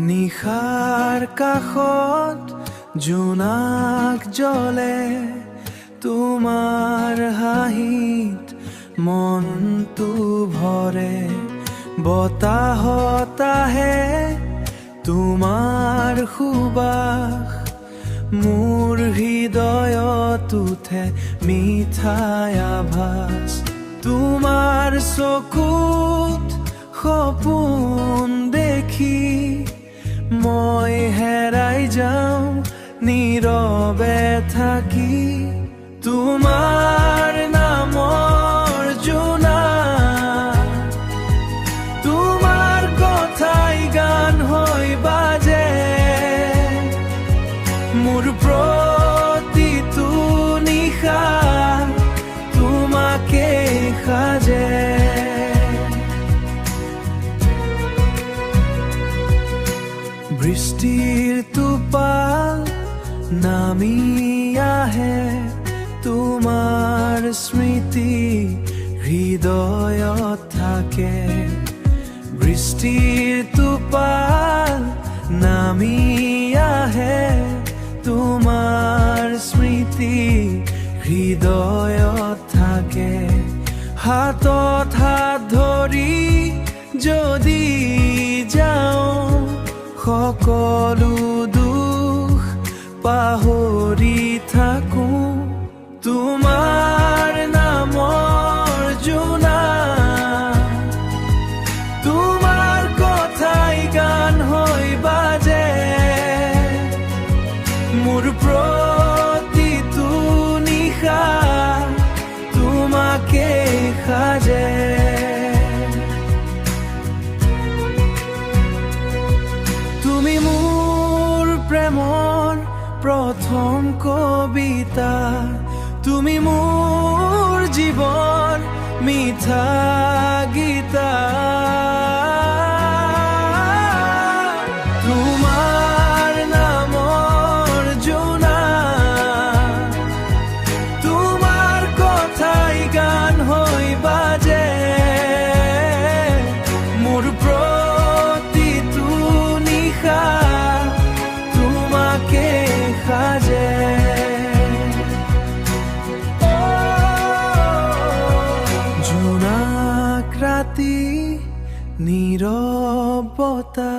নিশাৰ কাষত জোনাক জ্বলে, তোমাৰ হাঁহিত মনটো ভৰে। বতাহত আহে তোমাৰ সুবাস, মোৰ হৃদয়ত উঠে মিঠাই আভাস। তোমাৰ চকুত সপোন দেখি মই হেৰাই যাওঁ নীৰৱে থাকি। তোমাৰ নামৰ জোনা, তোমাৰ কথাই গান হৈ বাজে, মোৰ প্ৰতিটো নিশা তোমাকে সাজে। বৃষ্টিৰ টোপাল নামি আহে, তোমাৰ স্মৃতি হৃদয়ত থাকে। বৃষ্টিৰ টোপাল নামি আহে, তোমাৰ স্মৃতি হৃদয়ত থাকে। হাতত হাত ধৰি যদি যাওঁ, সকলো দুখ পাহৰি থাকোঁ। তোমাৰ নামৰ জোনা, তোমাৰ কথাই গান হৈ বাজে, মোৰ প্ৰতিটো নিশা তোমাকে সাজে। তুমি মোৰ প্ৰেমৰ প্ৰথম কবিতা, তুমি মোৰ জীৱন মিঠা গীতা। তোমাৰ নামৰ জোনা, তোমাৰ কথাই গান হৈ বাজে, মোৰ প্ৰতিটো নিশা তোমাকে সাজে। জোনাক ৰাতি নীৰৱতা,